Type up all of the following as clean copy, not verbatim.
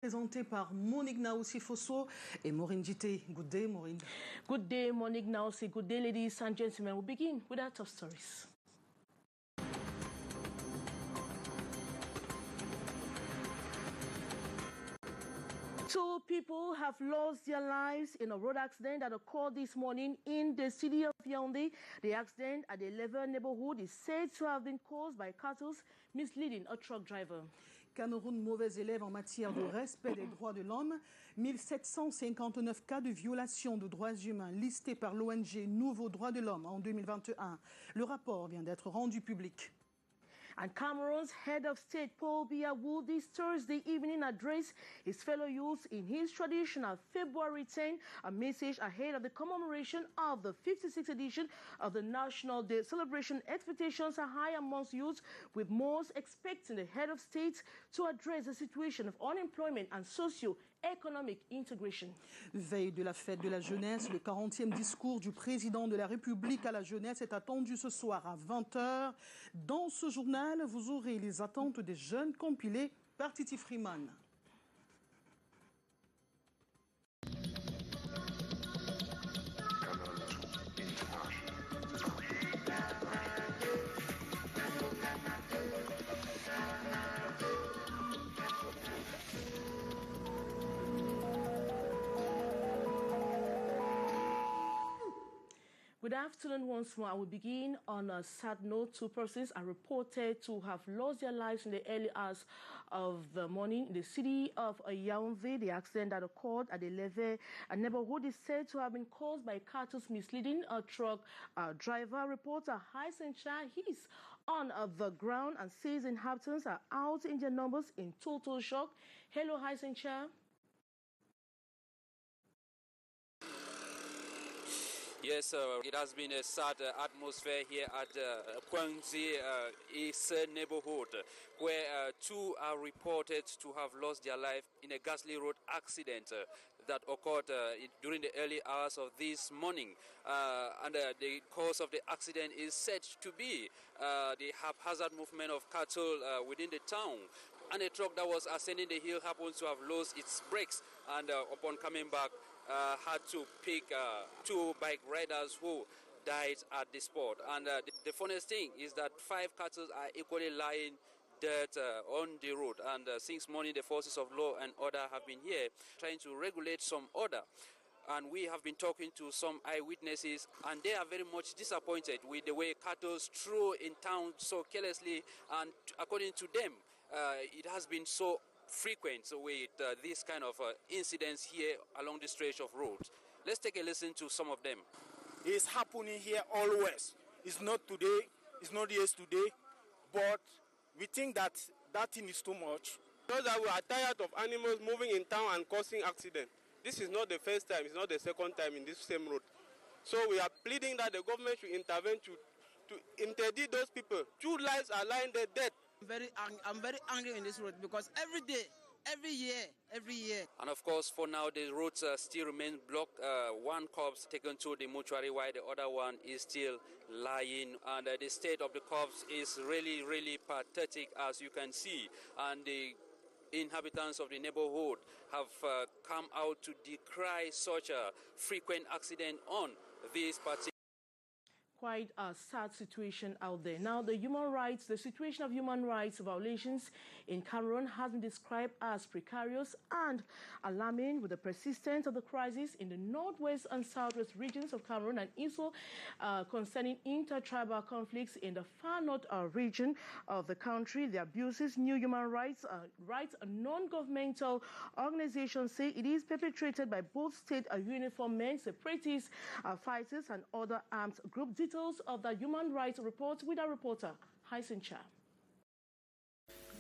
Présenté par Monique Naoussi Fosso et Maureen Dité. Good day, Maureen. Good day, Monique Naoussi. Good day, ladies and gentlemen. We'll begin with our top stories. Two people have lost their lives in a road accident that occurred this morning in the city of Yaoundé. The accident at the Lever neighborhood is said to have been caused by cattle misleading a truck driver. Cameroun, mauvais élève en matière de respect des droits de l'homme. 1759 cas de violation de droits humains listés par l'ONG Nouveaux Droits de l'Homme en 2021. Le rapport vient d'être rendu public. And Cameroon's head of state, Paul Biya, will this Thursday evening address his fellow youths in his traditional February 10, a message ahead of the commemoration of the 56th edition of the National Day celebration. Expectations are high amongst youths, with most expecting the head of state to address the situation of unemployment and socio-economic integration. Veille de la fête de la jeunesse, le 40e discours du président de la République à la jeunesse est attendu ce soir à 20h. Dans ce journal, vous aurez les attentes des jeunes compilées par Titi Freeman. Good afternoon once more. I will begin on a sad note. Two persons are reported to have lost their lives in the early hours of the morning in the city of Yaoundé. The accident that occurred at the Lever neighborhood is said to have been caused by cattle misleading a truck driver. Reporter Hysen Shah, he's on the ground and says inhabitants are out in their numbers in total shock. Hello, Hysen Shah. Yes, it has been a sad atmosphere here at Kwangzi East neighborhood, where two are reported to have lost their life in a ghastly road accident that occurred during the early hours of this morning. And the cause of the accident is said to be the haphazard movement of cattle within the town. And a truck that was ascending the hill happens to have lost its brakes, and upon coming back, had to pick two bike riders who died at the spot. And the funniest thing is that 5 cattle are equally lying dead on the road. And since morning, the forces of law and order have been here trying to regulate some order. And we have been talking to some eyewitnesses, and they are very much disappointed with the way cattle throw in town so carelessly. And according to them, it has been so frequent with this kind of incidents here along the stretch of roads. Let's take a listen to some of them. It's happening here always. It's not today, it's not yesterday, but we think that thing is too much. Because that we are tired of animals moving in town and causing accidents. This is not the first time, it's not the second time in this same road. So we are pleading that the government should intervene to interdict those people. 2 lives are lying there dead. I'm very angry in this road because every day, every year. And of course, for now, the roads still remain blocked. One corpse taken to the mortuary, while the other one is still lying. And the state of the corpse is really, really pathetic, as you can see. And the inhabitants of the neighborhood have come out to decry such a frequent accident on this particular. Quite a sad situation out there. Now, the situation of human rights violations in Cameroon has been described as precarious and alarming, with the persistence of the crisis in the northwest and southwest regions of Cameroon, and also concerning intertribal conflicts in the far north region of the country. The abuses, new human rights non-governmental organizations say it is perpetrated by both state uniformed men, separatists, fighters, and other armed groups. Details of the human rights report with our reporter, Hysen Cha.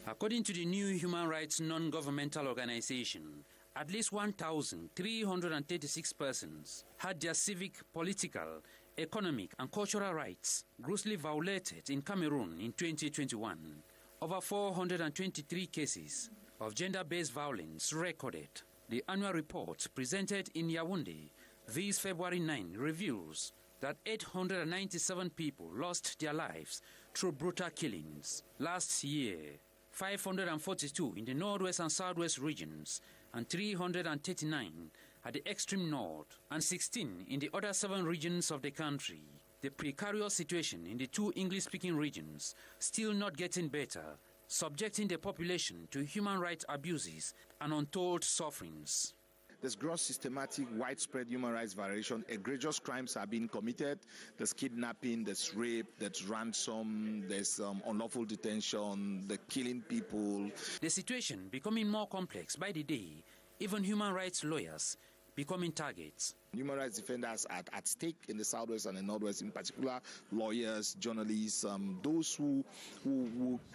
According to the new human rights non-governmental organization, at least 1,336 persons had their civic, political, economic, and cultural rights grossly violated in Cameroon in 2021. Over 423 cases of gender-based violence recorded. The annual report presented in Yaoundé this February 9 reveals that 897 people lost their lives through brutal killings. Last year, 542 in the northwest and southwest regions, and 339 at the extreme north, and 16 in the other 7 regions of the country. The precarious situation in the 2 English-speaking regions still not getting better, subjecting the population to human rights abuses and untold sufferings. There's gross, systematic, widespread human rights violation. Egregious crimes are being committed. There's kidnapping, there's rape, there's ransom, there's unlawful detention, the killing people. The situation becoming more complex by the day, even human rights lawyers becoming targets. Human rights defenders are at stake in the southwest and the northwest, in particular lawyers, journalists, those who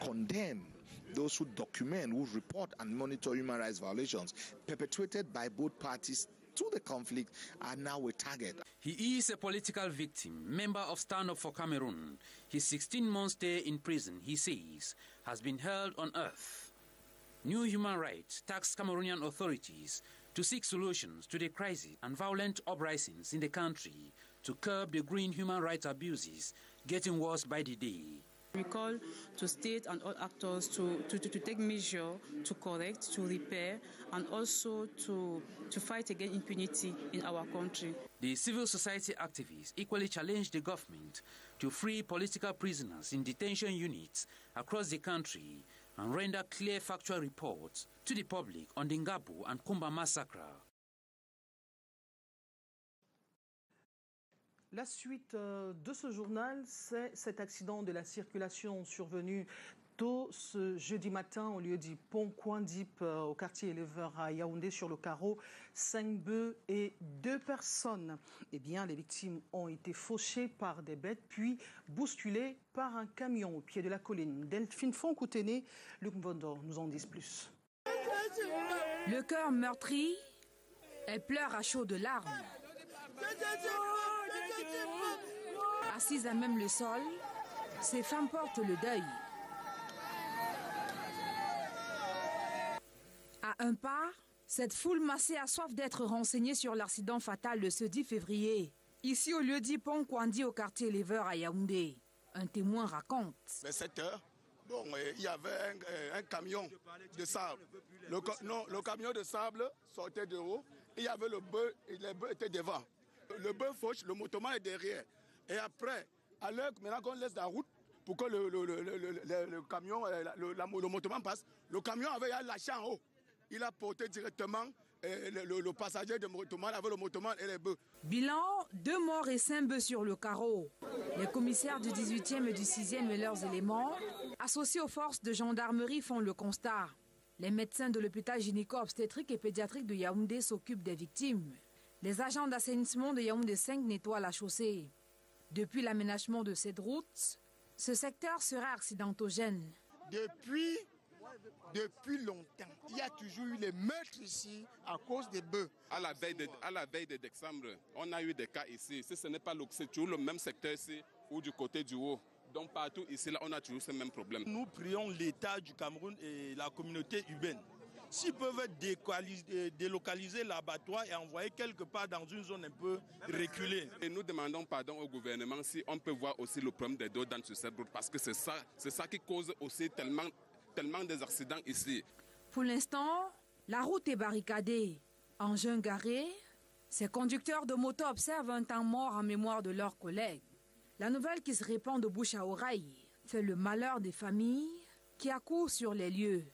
condemn, those who document, who report and monitor human rights violations perpetrated by both parties to the conflict are now a target. He is a political victim, member of Stand Up for Cameroon. His 16-month stay in prison, he says, has been held on earth. New Human Rights tasked Cameroonian authorities to seek solutions to the crisis and violent uprisings in the country to curb the growing human rights abuses getting worse by the day. We call to state and all actors to take measures to correct, to repair, and also to fight against impunity in our country. The civil society activists equally challenged the government to free political prisoners in detention units across the country and render clear factual reports to the public on the Ngabu and Kumba massacre. La suite de ce journal, c'est cet accident de la circulation survenu tôt ce jeudi matin au lieu du pont Kwandip au quartier éleveur à Yaoundé sur le carreau. 5 bœufs et 2 personnes. Eh bien, les victimes ont été fauchées par des bêtes puis bousculées par un camion au pied de la colline. Delphine Fonkouténé, Luc Mbondor nous en disent plus. Le cœur meurtri, elle pleure à chaudes larmes. Assises à même le sol, ces femmes portent le deuil. À un pas, cette foule massée a soif d'être renseignée sur l'accident fatal de ce 10 février. Ici au lieu dit Pont Kwandi au quartier éleveur à Yaoundé. Un témoin raconte. Vers 7 heures, il y avait un camion de sable. Le camion de sable sortait de haut. Il y avait le bœuf et les bœufs étaient devant. Le bœuf fauche, le motoman est derrière. Et après, à l'heure maintenant qu'on laisse la route pour que le camion, le motoman passe, le camion avait lâché en haut. Il a porté directement le passager de motoman avec le motoman et les bœufs. Bilan, 2 morts et 5 bœufs sur le carreau. Les commissaires du 18e et du 6e et leurs éléments, associés aux forces de gendarmerie, font le constat. Les médecins de l'hôpital gynéco-obstétrique et pédiatrique de Yaoundé s'occupent des victimes. Les agents d'assainissement de Yaoundé 5 nettoient la chaussée. Depuis l'aménagement de cette route, ce secteur sera accidentogène. Depuis longtemps, il y a toujours eu les meurtres ici à cause des bœufs. À la veille de décembre, on a eu des cas ici. Si ce n'est pas c'est toujours le même secteur ici ou du côté du haut. Donc partout ici, là, on a toujours ce même problème. Nous prions l'État du Cameroun et la communauté urbaine. S'ils peuvent délocaliser l'abattoir et envoyer quelque part dans une zone un peu reculée. Et nous demandons pardon au gouvernement si on peut voir aussi le problème des dos dans cette route parce que c'est ça qui cause aussi tellement des accidents ici. Pour l'instant, la route est barricadée. Engins garés, ces conducteurs de moto observent un temps mort en mémoire de leurs collègues. La nouvelle qui se répand de bouche à oreille fait le malheur des familles qui accourent sur les lieux.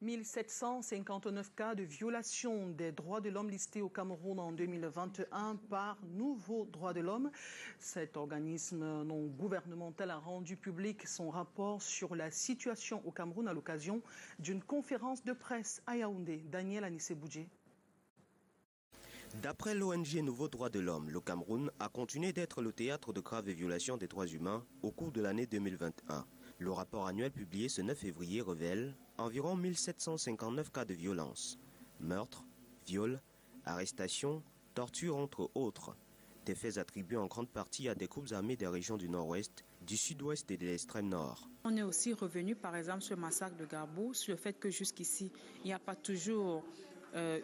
1759 cas de violation des droits de l'homme listés au Cameroun en 2021 par Nouveau Droits de l'Homme. Cet organisme non gouvernemental a rendu public son rapport sur la situation au Cameroun à l'occasion d'une conférence de presse à Yaoundé. Daniel Anissé-Boudjé. D'après l'ONG Nouveau Droits de l'Homme, le Cameroun a continué d'être le théâtre de graves violations des droits humains au cours de l'année 2021. Le rapport annuel publié ce 9 février révèle environ 1759 cas de violence, meurtres, viols, arrestations, tortures entre autres. Des faits attribués en grande partie à des groupes armés des régions du nord-ouest, du sud-ouest et de l'extrême nord. On est aussi revenu par exemple sur le massacre de Garbou, sur le fait que jusqu'ici, il n'y a pas toujours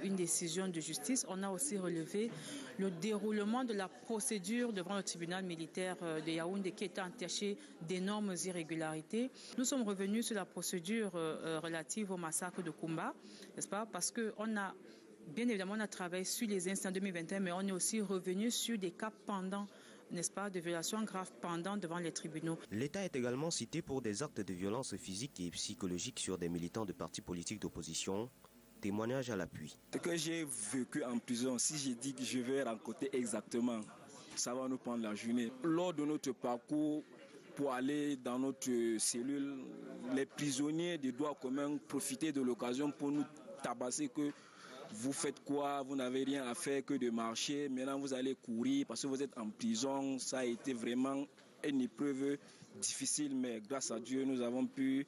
une décision de justice. On a aussi relevé le déroulement de la procédure devant le tribunal militaire de Yaoundé qui était entaché d'énormes irrégularités. Nous sommes revenus sur la procédure relative au massacre de Koumba, n'est-ce pas? Parce qu'on a, bien évidemment, on a travaillé sur les instants 2021, mais on est aussi revenu sur des cas pendants, n'est-ce pas, de violations graves pendant devant les tribunaux. L'État est également cité pour des actes de violence physique et psychologique sur des militants de partis politiques d'opposition. Témoignage à l'appui. Ce que j'ai vécu en prison, si je dis que je vais raconter exactement, ça va nous prendre la journée. Lors de notre parcours pour aller dans notre cellule, les prisonniers des droits communs profitaient de l'occasion pour nous tabasser que vous faites quoi, vous n'avez rien à faire que de marcher, maintenant vous allez courir parce que vous êtes en prison. Ça a été vraiment une épreuve difficile, mais grâce à Dieu, nous avons pu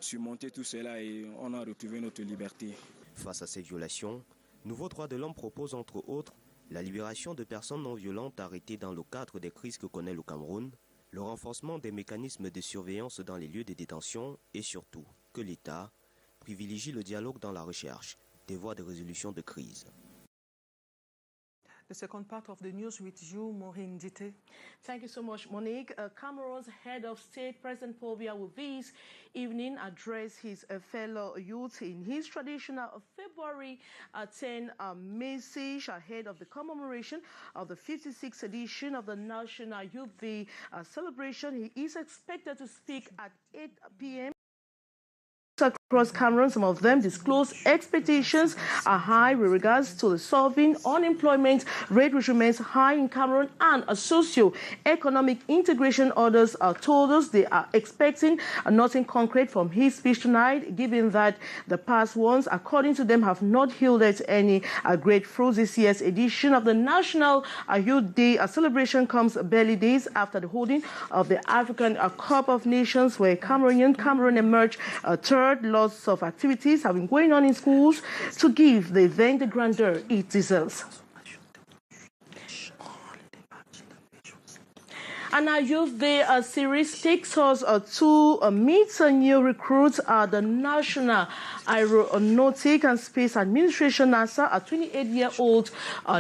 surmonter tout cela et on a retrouvé notre liberté. Face à ces violations, Nouveau Droit de l'Homme propose entre autres la libération de personnes non violentes arrêtées dans le cadre des crises que connaît le Cameroun, le renforcement des mécanismes de surveillance dans les lieux de détention et surtout que l'État privilégie le dialogue dans la recherche des voies de résolution de crise. The second part of the news with you, Maureen Dite. Thank you so much, Monique. Cameroon's head of state, President Paul Biya, will this evening address his fellow youth in his traditional February 10 message ahead of the commemoration of the 56th edition of the National Youth Day celebration. He is expected to speak at 8 p.m. across Cameroon. Some of them disclose expectations are high with regards to the solving unemployment rate, which remains high in Cameroon, and a socio-economic integration. Others told us they are expecting nothing concrete from his speech tonight, given that the past ones, according to them, have not yielded any great fruits. This year's edition of the National Youth Day celebration comes barely days after the holding of the African Cup of Nations, where Cameroon emerged third. Lots of activities have been going on in schools to give the event the grandeur it deserves. And our Youth Day series takes us to meet new recruits at the National Aeronautic and Space Administration, NASA. A 28-year-old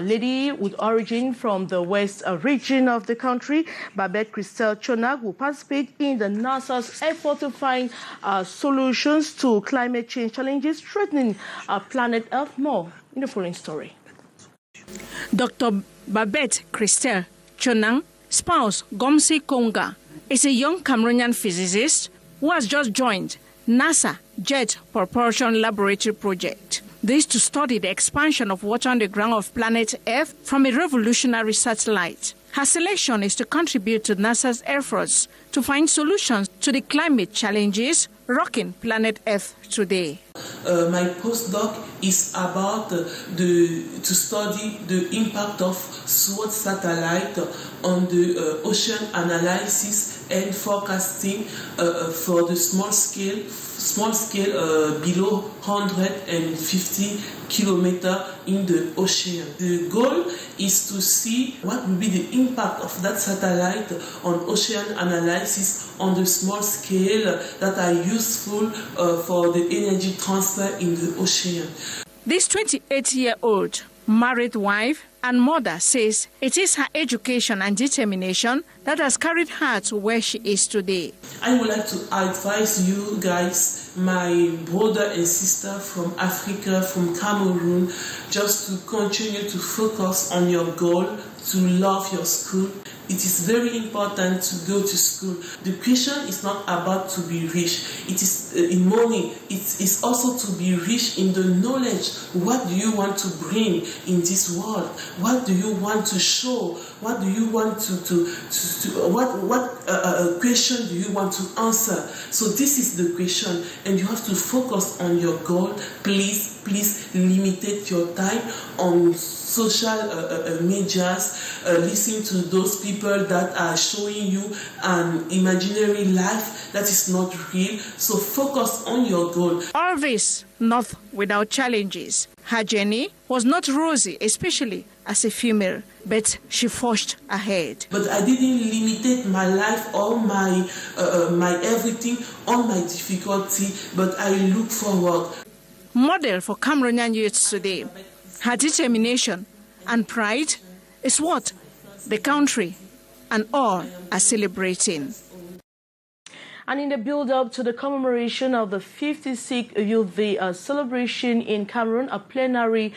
lady with origin from the west region of the country, Babette Christelle Chonag, will participate in the NASA's effort to find solutions to climate change challenges threatening our planet Earth. More in the following story. Dr. Babette Christelle Chonang, spouse Gomsi Konga, is a young Cameroonian physicist who has just joined NASA Jet Propulsion Laboratory project. This to study the expansion of water on the ground of planet Earth from a revolutionary satellite. Her selection is to contribute to NASA's efforts to find solutions to the climate challenges rocking planet Earth today. My postdoc is about to study the impact of SWOT satellite on the ocean analysis and forecasting for the small scale below 150 kilometers in the ocean. The goal is to see what will be the impact of that satellite on ocean analysis on the small scale that are useful for the energy transfer in the ocean. This 28-year-old married wife and mother says it is her education and determination that has carried her to where she is today. I would like to advise you guys, my brother and sister from Africa, from Cameroon, just to continue to focus on your goal, to love your school. It is very important to go to school. The question is not about to be rich. It is in money. It is also to be rich in the knowledge. What do you want to bring in this world? What do you want to show? What do you want what question do you want to answer? So this is the question, and you have to focus on your goal. Please limit your time on social medias. Listen to those people that are showing you an imaginary life that is not real. So focus on your goal. All this not without challenges. Her journey was not rosy, especially as a female, but she forged ahead. But I didn't limit my life or my everything on my difficulty, but I look forward. model for Cameroonian youths today. Her determination and pride is what the country and all are celebrating. And in the build-up to the commemoration of the 56th Youth Day celebration in Cameroon, a plenary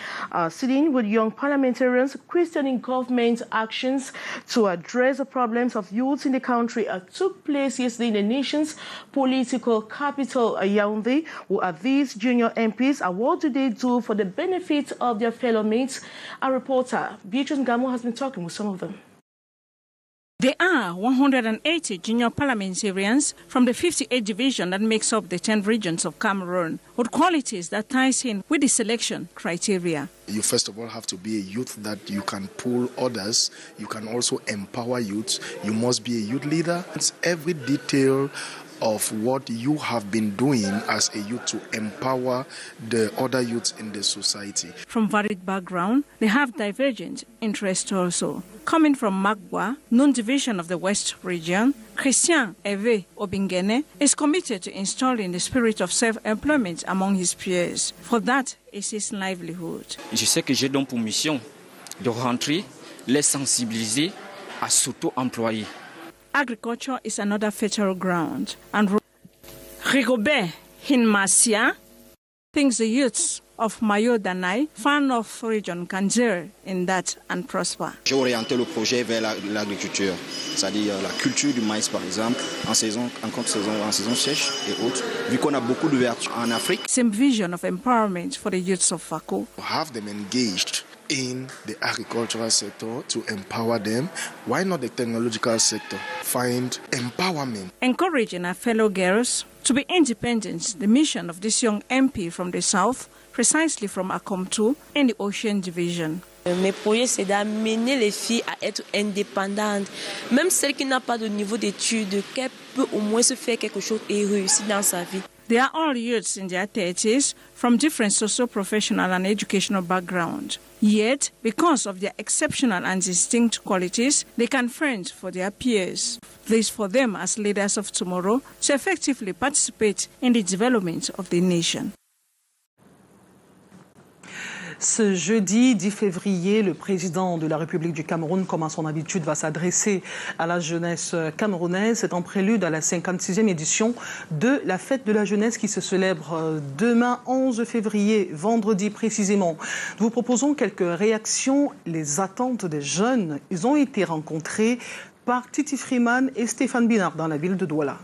sitting with young parliamentarians questioning government actions to address the problems of youth in the country took place yesterday in the nation's political capital, Yaoundé. Who are these junior MPs and what do they do for the benefit of their fellow mates? Our reporter, Beatrice Ngamo, has been talking with some of them. There are 180 junior parliamentarians from the 58th division that makes up the 10 regions of Cameroon, with qualities that ties in with the selection criteria. You first of all have to be a youth that you can pull others. You can also empower youths. You must be a youth leader. It's every detail of what you have been doing as a youth to empower the other youths in the society. From varied background, they have divergent interests also. Coming from Magwa, known division of the West region, Christian Eve Obingene is committed to installing the spirit of self-employment among his peers. For that is his livelihood. Je sais que j'ai donc pour mission de rentrer, les sensibiliser à s'auto-employer. Agriculture is another fertile ground, and Rigobert Hinmasia thinks the youths of Mayo Danai, Far North region, can zero in that and prosper. J'ai orienté le projet vers l'agriculture, c'est-à-dire la culture du maïs par exemple, en saison sèche et autres, vu qu'on a beaucoup d'ouverture en Afrique. Same vision of empowerment for the youths of Fako. Have them engaged in the agricultural sector to empower them. Why not the technological sector? Find empowerment. Encouraging our fellow girls to be independent, the mission of this young MP from the south, precisely from Akomtu in the Ocean Division. Mes projets, c'est d'amener les filles à être indépendantes. Même celle qui n'a pas de niveau d'études, qu'elle peut au moins se faire quelque chose et réussir dans sa vie. They are all youths in their 30s from different socio-professional and educational backgrounds. Yet, because of their exceptional and distinct qualities, they can fend for their peers. This for them as leaders of tomorrow to effectively participate in the development of the nation. Ce jeudi 10 février, le président de la République du Cameroun, comme à son habitude, va s'adresser à la jeunesse camerounaise. C'est en prélude à la 56e édition de la fête de la jeunesse qui se célèbre demain 11 février, vendredi précisément. Nous vous proposons quelques réactions, les attentes des jeunes. Ils ont été rencontrés par Titi Freeman et Stéphane Binard dans la ville de Douala.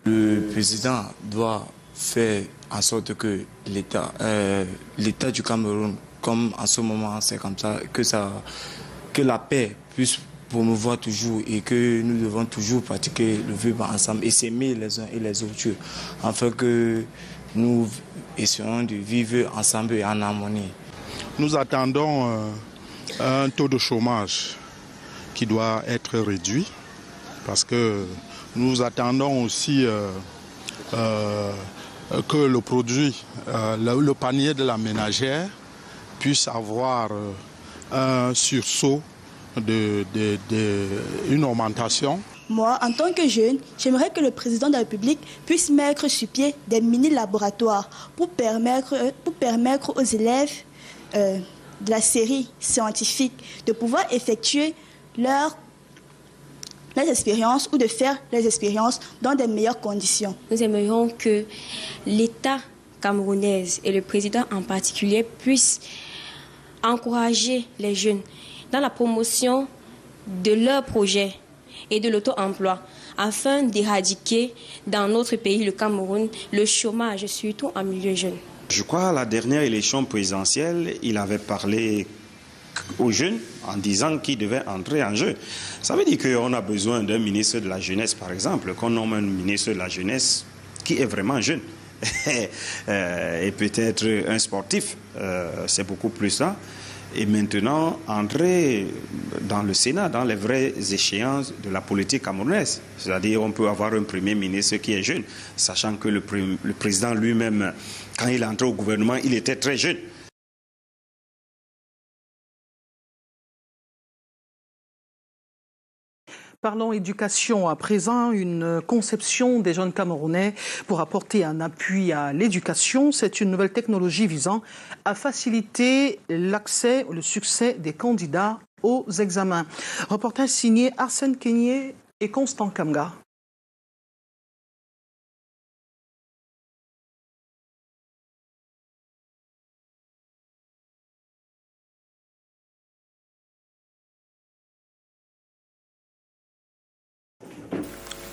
Le président doit faire en sorte que l'État du Cameroun, comme en ce moment c'est comme ça, que la paix puisse promouvoir toujours et que nous devons toujours pratiquer le vivre ensemble et s'aimer les uns et les autres, afin que nous essayons de vivre ensemble et en harmonie. Nous attendons un taux de chômage qui doit être réduit parce que nous attendons aussi que le produit, le panier de la ménagère puisse avoir un sursaut, une augmentation. Moi, en tant que jeune, j'aimerais que le président de la République puisse mettre sur pied des mini-laboratoires pour permettre aux élèves de la série scientifique de pouvoir effectuer leurs expériences ou de faire les expériences dans de meilleures conditions. Nous aimerions que l'État camerounais et le président en particulier puissent encourager les jeunes dans la promotion de leurs projets et de l'auto-emploi afin d'éradiquer dans notre pays, le Cameroun, le chômage, surtout en milieu jeune. Je crois à la dernière élection présidentielle, il avait parlé aux jeunes en disant qu'ils devaient entrer en jeu. Ça veut dire qu'on a besoin d'un ministre de la jeunesse, par exemple, qu'on nomme un ministre de la jeunesse qui est vraiment jeune. Et peut-être un sportif, c'est beaucoup plus ça. Et maintenant, entrer dans le Sénat, dans les vraies échéances de la politique camerounaise. C'est-à-dire on peut avoir un premier ministre qui est jeune, sachant que le président lui-même, quand il est entré au gouvernement, il était très jeune. Parlons éducation à présent, une conception des jeunes Camerounais pour apporter un appui à l'éducation. C'est une nouvelle technologie visant à faciliter l'accès ou le succès des candidats aux examens. Reportage signé Arsène Kenyé et Constant Kamga.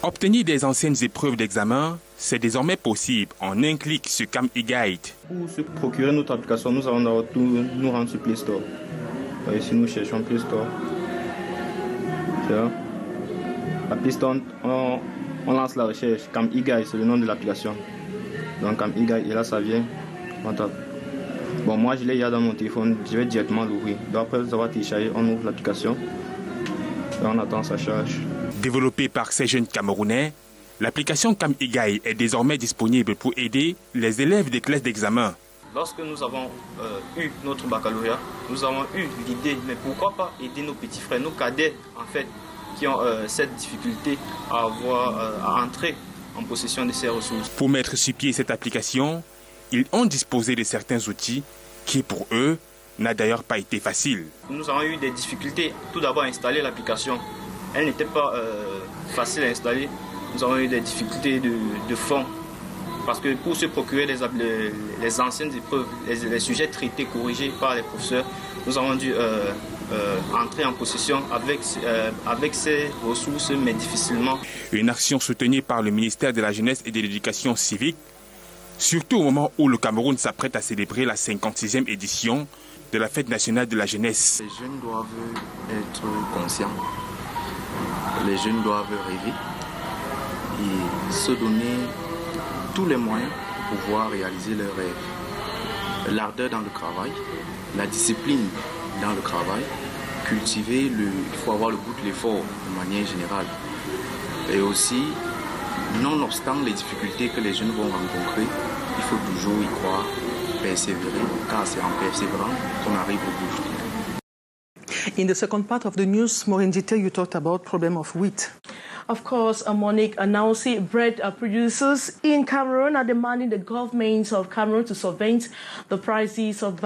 Obtenir des anciennes épreuves d'examen, c'est désormais possible en un clic sur Cliquez. Pour se procurer notre application, nous allons d'abord nous rendre sur Play Store. Si nous cherchons Play Store, la Play Store, on lance la recherche. Cliquez, c'est le nom de l'application. Donc Cliquez, et là ça vient. On tape. Bon, moi je l'ai dans mon téléphone, je vais directement l'ouvrir. Donc après avoir téléchargé, on ouvre l'application et on attend sa charge. Développée par ces jeunes Camerounais, l'application Cliquez est désormais disponible pour aider les élèves des classes d'examen. Lorsque nous avons eu notre baccalauréat, nous avons eu l'idée, mais pourquoi pas aider nos petits frères, nos cadets en fait, qui ont cette difficulté à entrer en possession de ces ressources. Pour mettre sur pied cette application, ils ont disposé de certains outils qui pour eux n'a d'ailleurs pas été facile. Nous avons eu des difficultés tout d'abord à installer l'application. Elle n'était pas facile à installer. Nous avons eu des difficultés de fond. Parce que pour se procurer les anciennes épreuves, les sujets traités, corrigés par les professeurs, nous avons dû entrer en possession avec ces ressources, mais difficilement. Une action soutenue par le ministère de la Jeunesse et de l'Éducation civique, surtout au moment où le Cameroun s'apprête à célébrer la 56e édition de la Fête nationale de la jeunesse. Les jeunes doivent être conscients. Les jeunes doivent rêver et se donner tous les moyens pour pouvoir réaliser leurs rêves. L'ardeur dans le travail, la discipline dans le travail, cultiver, il faut avoir le goût de l'effort de manière générale. Et aussi, nonobstant les difficultés que les jeunes vont rencontrer, il faut toujours y croire, persévérer, car c'est en persévérant qu'on arrive au bout du truc. In the second part of the news, more in detail, you talked about problem of wheat. Of course, Monique, now bread producers in Cameroon are demanding the government of Cameroon to subvent the prices of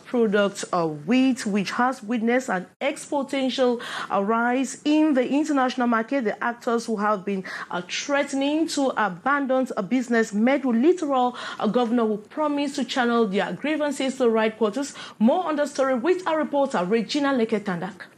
products of wheat, which has witnessed an exponential rise in the international market. The actors who have been threatening to abandon a business met with literal governor who promised to channel their grievances to the right quarters. More on the story with our reporter, Regina Leketandak.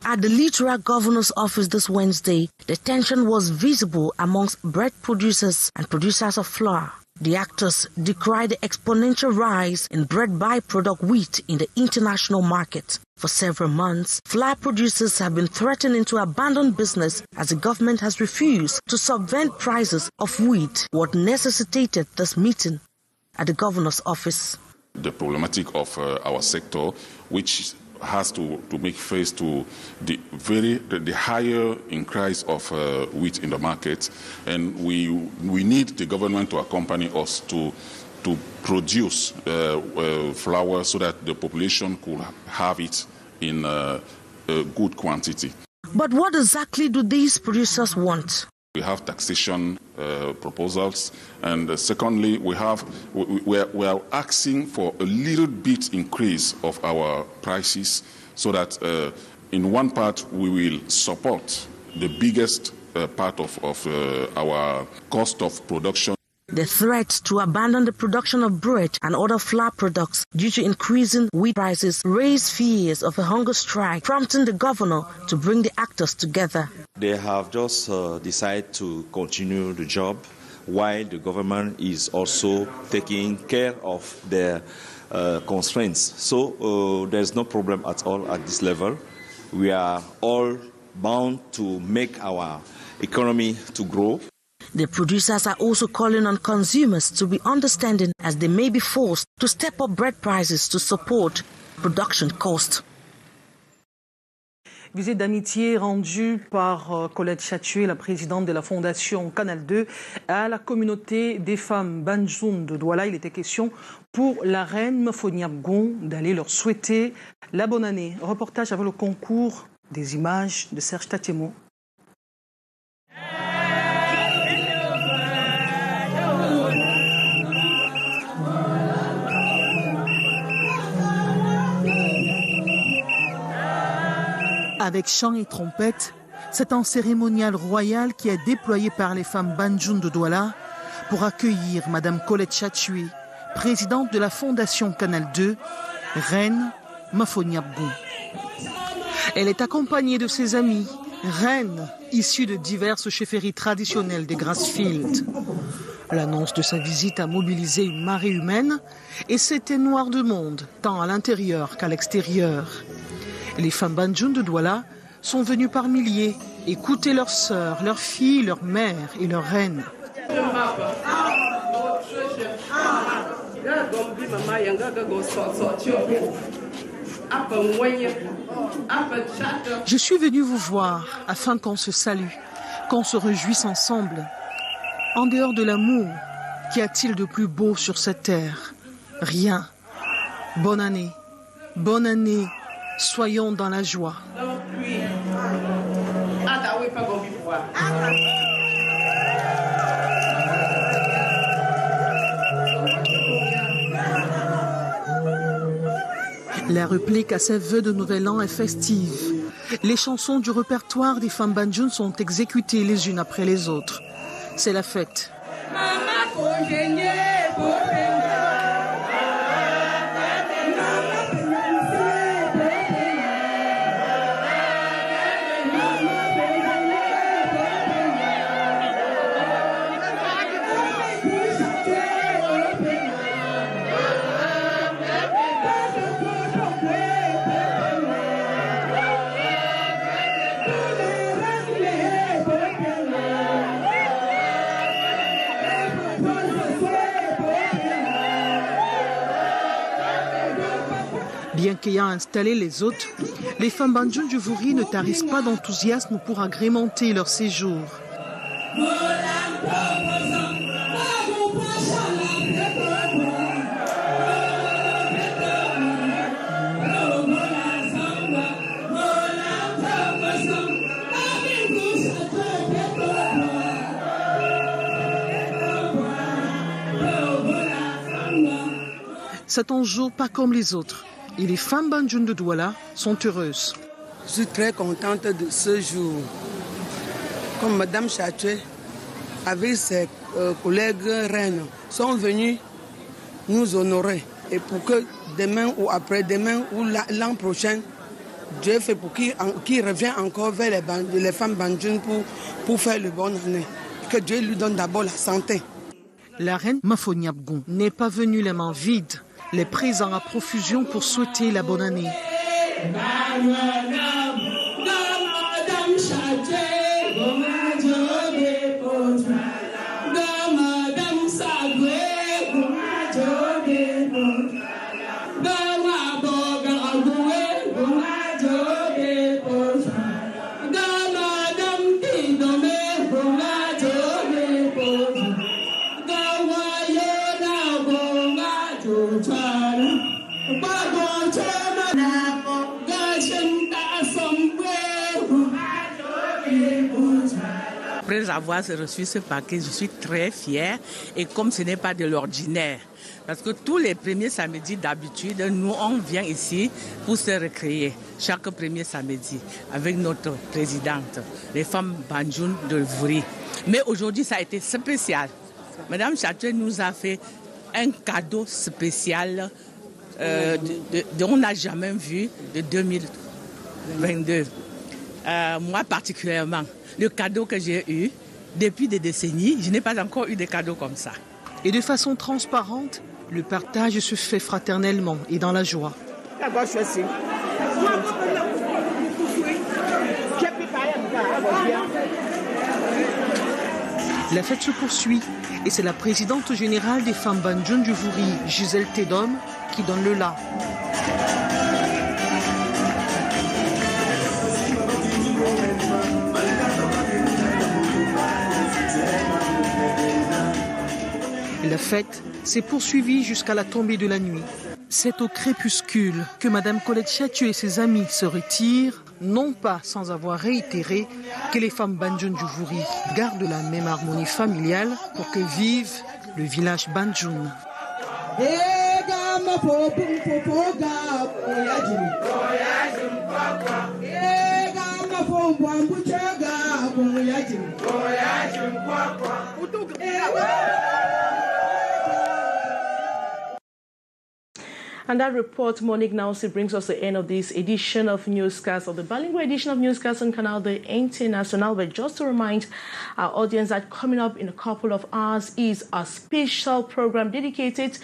At the Literal Governor's office this Wednesday, the tension was visible amongst bread producers and producers of flour. The actors decried the exponential rise in bread byproduct wheat in the international market. For several months, flour producers have been threatening to abandon business as the government has refused to subvent prices of wheat, what necessitated this meeting at the Governor's office. The problematic of our sector, which has to make face to the higher increase of wheat in the market, and we need the government to accompany us to produce flour so that the population could have it in a good quantity. But what exactly do these producers want? We have taxation proposals, and secondly, we are asking for a little bit increase of our prices so that in one part we will support the biggest part of our cost of production. The threat to abandon the production of bread and other flour products due to increasing wheat prices raised fears of a hunger strike, prompting the governor to bring the actors together. They have just decided to continue the job while the government is also taking care of their constraints. So there's no problem at all at this level. We are all bound to make our economy to grow. The producers are also calling on consumers to be understanding as they may be forced to step up bread prices to support production costs. Visite d'amitié rendue par Colette Chatué, la présidente de la fondation Canal 2, à la communauté des femmes Banjoun de Douala. Il était question pour la reine Mfoniabgon d'aller leur souhaiter la bonne année. Reportage avec le concours Des images de Serge Tatiemo. Avec chants et trompettes, c'est un cérémonial royal qui est déployé par les femmes Banjoun de Douala pour accueillir Madame Colette Chatchué, présidente de la Fondation Canal 2, reine Mafonyabgou. Elle est accompagnée de ses amis, reines issues de diverses chefferies traditionnelles des Grassfields. L'annonce de sa visite a mobilisé une marée humaine et c'était noir de monde, tant à l'intérieur qu'à l'extérieur. Les femmes Banjoun de Douala sont venues par milliers écouter leurs sœurs, leurs filles, leurs mères et leurs reines. Je suis venue vous voir afin qu'on se salue, qu'on se réjouisse ensemble. En dehors de l'amour, qu'y a-t-il de plus beau sur cette terre? Rien. Bonne année. Bonne année. Soyons dans la joie. La réplique à ces vœux de nouvel an est festive. Les chansons du répertoire des femmes Banjoun sont exécutées les unes après les autres. C'est la fête. Bien qu'ayant installé les hôtes, les femmes Banjoun du Vouri ne tarissent pas d'enthousiasme pour agrémenter leur séjour. C'est un jour pas comme les autres. Et les femmes Banjoun de Douala sont heureuses. Je suis très contente de ce jour. Comme Madame Chatchué, avec ses collègues reines, sont venus nous honorer. Et pour que demain ou après-demain ou l'an prochain, Dieu fait pour qu'il revienne encore vers les femmes Banjoun pour faire le bon année. Que Dieu lui donne d'abord la santé. La reine Mafonyabgou n'est pas venue les mains vides. Les présents à profusion pour souhaiter la bonne année. Après avoir reçu ce paquet, je suis très fière et comme ce n'est pas de l'ordinaire, parce que tous les premiers samedis d'habitude, nous on vient ici pour se recréer, chaque premier samedi, avec notre présidente, les femmes Banjoun de Vouri. Mais aujourd'hui, ça a été spécial. Madame Chatchué nous a fait un cadeau spécial dont on n'a jamais vu de 2022. Moi particulièrement, le cadeau que j'ai eu depuis des décennies, je n'ai pas encore eu de cadeau comme ça. Et de façon transparente, le partage se fait fraternellement et dans la joie. La fête se poursuit et c'est la présidente générale des femmes Banjoun du Vouri, Gisèle Tédom, qui donne le la. La fête s'est poursuivie jusqu'à la tombée de la nuit. C'est au crépuscule que Madame Colette Chatchué et ses amis se retirent non pas sans avoir réitéré que les femmes Banjoun du Vouri gardent la même harmonie familiale pour que vive le village Banjoun. And that report, Monique Nausi, brings us to the end of this edition of Newscast, of the bilingual edition of Newscast on Canal International. But just to remind our audience that coming up in a couple of hours is a special program dedicated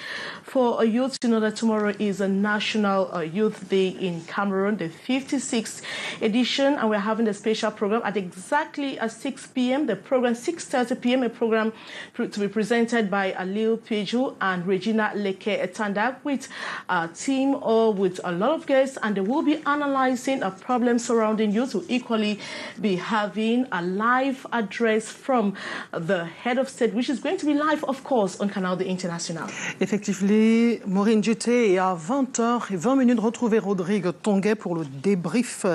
for youth. You know that tomorrow is a National Youth Day in Cameroon, the 56th edition, and we're having a special program at exactly 6 p.m. The program 6:30 p.m. A program to be presented by Aliu Peju and Regina Leke Etandak with a team or with a lot of guests, and they will be analyzing a problem surrounding youth. We'll equally be having a live address from the head of state, which is going to be live, of course, on Canal International. Effectivement, Maureen Jeté, et à 20h20, retrouver Rodrigue Tonguet pour le débrief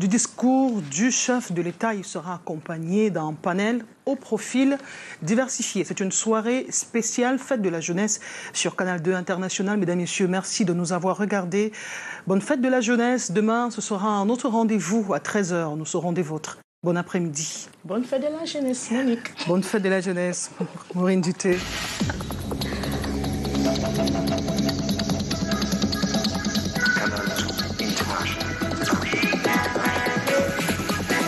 du discours du chef de l'État. Il sera accompagné d'un panel au profil diversifié. C'est une soirée spéciale, fête de la jeunesse sur Canal 2 International. Mesdames, Messieurs, merci de nous avoir regardés. Bonne fête de la jeunesse. Demain, ce sera un autre rendez-vous à 13h. Nous serons des vôtres. Bon après-midi. Bonne fête de la jeunesse, Monique. Bonne fête de la jeunesse, Maureen Duté.